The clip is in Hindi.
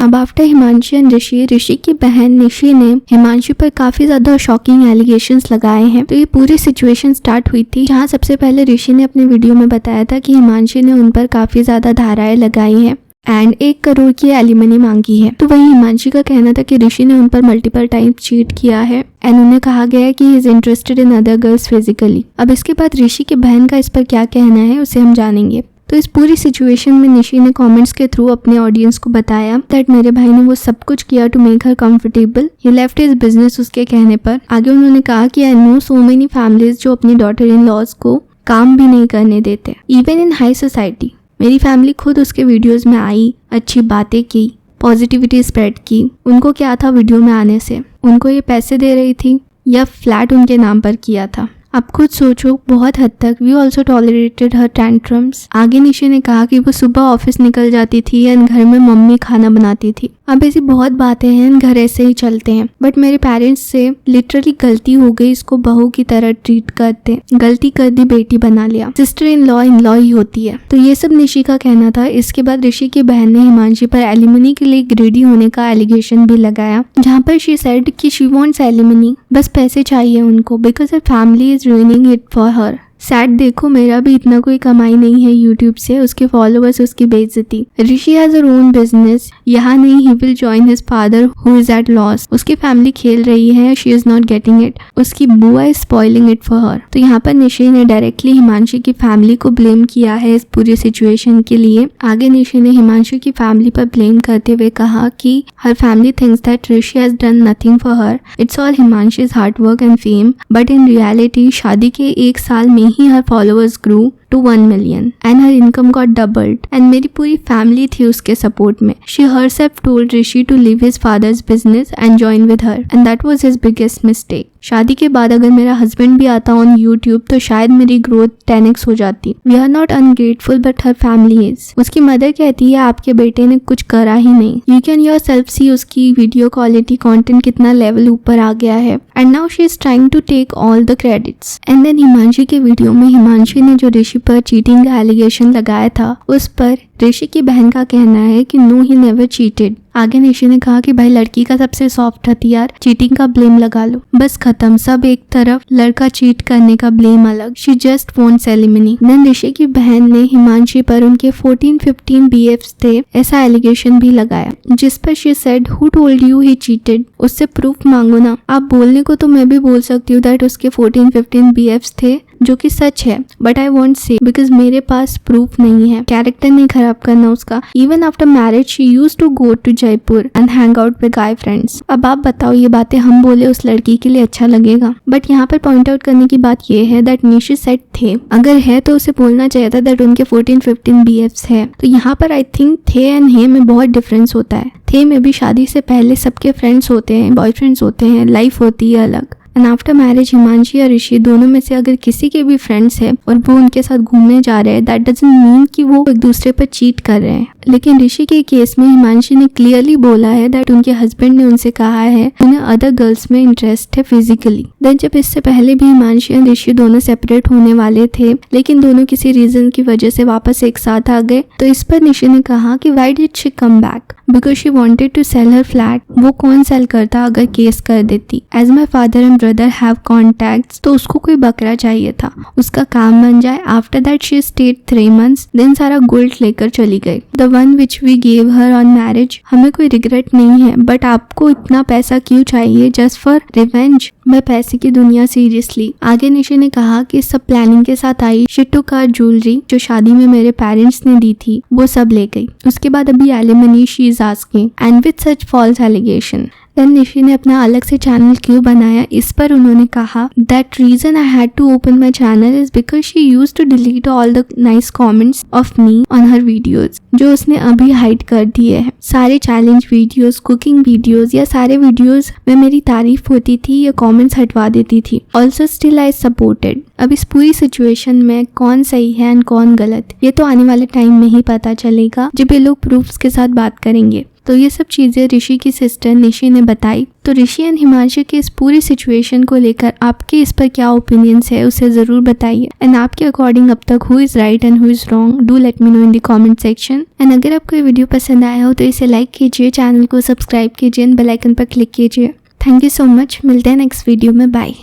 अब आफ्टर हिमांशी एंड ऋषि की बहन निशी ने हिमांशी पर काफी ज्यादा शॉकिंग एलिगेशंस लगाए हैं। तो ये पूरी सिचुएशन स्टार्ट हुई थी जहाँ सबसे पहले ऋषि ने अपने वीडियो में बताया था कि हिमांशी ने उन पर काफी ज्यादा धाराएं लगाई हैं एंड 1 करोड़ की एलिमनी मांगी है। तो वही हिमांशी का कहना था कि ऋषि ने उन पर मल्टीपल टाइम चीट किया है एंड उन्हें कहा गया है कि he is interested in other girls physically. अब इसके बाद ऋषि की बहन का इस पर क्या कहना है उसे हम जानेंगे। तो इस पूरी सिचुएशन में निशी ने कमेंट्स के थ्रू अपने ऑडियंस को बताया दैट मेरे भाई ने वो सब कुछ किया to make her comfortable, he left his business उसके कहने पर। आगे उन्होंने कहा कि I know so many families जो अपनी डॉटर इन लॉज को काम भी नहीं करने देते, इवन इन हाई सोसाइटी। मेरी फैमिली खुद उसके वीडियोस में आई, अच्छी बातें की, पॉजिटिविटी स्प्रेड की। उनको क्या था वीडियो में आने से? उनको ये पैसे दे रही थी या फ्लैट उनके नाम पर किया था? आप खुद सोचो, बहुत हद तक we also tolerated her tantrums. आगे निशी ने कहा कि वो सुबह ऑफिस निकल जाती थी एंड घर में मम्मी खाना बनाती थी। अब ऐसी बहुत बातें हैं, घर ऐसे ही चलते हैं, बट मेरे पेरेंट्स से लिटरली गलती हो गई, इसको बहू की तरह ट्रीट करते, गलती कर दी बेटी बना लिया, सिस्टर इन लॉ ही होती है। तो ये सब निशी का कहना था। इसके बाद ऋषि की बहन ने हिमांशी पर एलिमनी के लिए ग्रेडी होने का एलिगेशन भी लगाया, जहाँ पर शी सेड कि शी वांट्स एलिमनी, बस पैसे चाहिए उनको because her family is ruining it for her। Sad देखो, मेरा भी इतना कोई कमाई नहीं है यूट्यूब से, उसके फॉलोअर्स, उसकी बेइज्जती। Rishi has her own business, यहाँ नहीं, he will join his father who is at loss. उसकी फैमिली खेल रही है, she is not getting it, उसकी बुआ is spoiling it for her. तो यहाँ पर निशी ने डायरेक्टली हिमांशी की फैमिली को ब्लेम किया है इस पूरी सिचुएशन के लिए। आगे निशी ने हिमांशी की फैमिली पर ब्लेम करते हुए कहा कि हर family thinks that Rishi has done nothing for her, it's all Himanshi's hard work and fame, but in reality शादी के 1 साल में ही her followers grew to 1 million and her income got doubled and मेरी पूरी फैमिली थी उसके सपोर्ट में। She herself told Rishi to leave his father's business and join with her and that was his biggest mistake। शादी के बाद अगर मेरा हस्बैंड भी आता ऑन यूट्यूब तो शायद मेरी ग्रोथ 10x हो जाती। We are not ungrateful but her family is. उसकी मदर कहती है आपके बेटे ने कुछ करा ही नहीं। यू कैन योरसेल्फ सी उसकी वीडियो क्वालिटी कंटेंट कितना लेवल ऊपर आ गया है and now she is trying to take all the credits. And then Himanshi के वीडियो में हिमांशी ने जो ऋषि पर चीटिंग का एलिगेशन लगाया था उस पर ऋषि की बहन का कहना है कि नो ही नेवर चीटेड। आगे निशी ने कहा कि भाई लड़की का सबसे सॉफ्ट हथियार चीटिंग का ब्लेम लगा लो, बस खत्म, सब एक तरफ, लड़का चीट करने का ब्लेम अलग। She just wants alimony. Then Rishi की बहन ने हिमांशी पर उनके 14-15 BFs थे ऐसा एलिगेशन भी लगाया, जिस पर she said who told you he cheated, उससे प्रूफ मांगो ना। आप बोलने को तो मैं भी बोल सकती हूँ दैट उसके 14-15 BFs थे, जो कि सच है, बट आई वॉन्ट से बिकॉज मेरे पास प्रूफ नहीं है। कैरेक्टर नहीं खराब करना उसका। Even after marriage she use to go to Jaipur and hang out with guy friends. अब आप बताओ, ये बातें हम बोले उस लड़की के लिए अच्छा लगेगा? बट यहाँ पर पॉइंट आउट करने की बात ये है दैट निशी सेट थे, अगर है तो उसे बोलना चाहिए था दैट उनके 14-15 BFs है। तो यहाँ पर आई थिंक थे एंड है में बहुत डिफरेंस होता है। थे में भी शादी से पहले सबके फ्रेंड्स होते हैं, बॉयफ्रेंड्स होते हैं, लाइफ होती है अलग। एंड आफ्टर मैरिज हिमांशी या ऋषि दोनों में से अगर किसी के भी फ्रेंड्स है और वो उनके साथ घूमने जा रहे हैं, दैट डजंट मीन कि वो एक दूसरे पर चीट कर रहे हैं। लेकिन ऋषि के केस में हिमांशी ने क्लियरली बोला है दैट उनके हस्बैंड ने उनसे कहा है उन्हें अदर गर्ल्स में इंटरेस्ट है फिजिकली। देन जब इससे पहले भी हिमांशी और ऋषि दोनों सेपरेट होने वाले थे, लेकिन दोनों किसी रीजन की वजह से वापस एक साथ आ गए। तो इस पर निशी ने कहा कि why did she come back, because she wanted to sell her flat. वो कौन सेल करता अगर केस कर देती? As my father and brother have contacts, तो उसको कोई बकरा चाहिए था, उसका काम बन जाए। After that she stayed 3 months, then सारा गोल्ड लेकर चली गई। The one which we gave her on marriage. हमें कोई रिग्रेट नहीं है, बट आपको इतना पैसा क्यों चाहिए जस्ट फॉर रिवेंज? मैं पैसे की दुनिया सीरियसली। आगे निशी ने कहा कि सब प्लानिंग के साथ आई। शी टुक हर ज्वेलरी जो शादी में मेरे पेरेंट्स ने दी थी, वो सब ले गई। उसके बाद अभी alimony she is asking and with such false allegation. Then Nishi ने अपना अलग से चैनल क्यों बनाया, इस पर उन्होंने कहा that reason I had to open my channel is because she use to delete all the nice comments of me on her videos, जो उसने अभी हाइड कर दिए हैं। सारे चैलेंज वीडियोज, कुकिंग वीडियोज या सारे वीडियोज में मेरी तारीफ होती थी या कमेंट्स हटवा देती थी। Also still I supported. अब इस पूरी सिचुएशन में कौन सही है एंड कौन गलत, ये तो आने वाले टाइम में ही पता चलेगा जब ये लोग प्रूफ्स के साथ बात करेंगे। तो ये सब चीजें ऋषि की सिस्टर निशी ने बताई। तो ऋषि एंड हिमांशु की इस पूरी सिचुएशन को लेकर आपके इस पर क्या ओपिनियंस है उसे जरूर बताइए। एंड आपके अकॉर्डिंग अब तक who is right and who is wrong, do let me know in the comment section. And अगर आपको ये वीडियो पसंद आया हो तो इसे लाइक कीजिए, चैनल को सब्सक्राइब कीजिए एंड बेल आइकन पर क्लिक कीजिए। Thank you so much. मिलते हैं नेक्स्ट वीडियो में। बाय।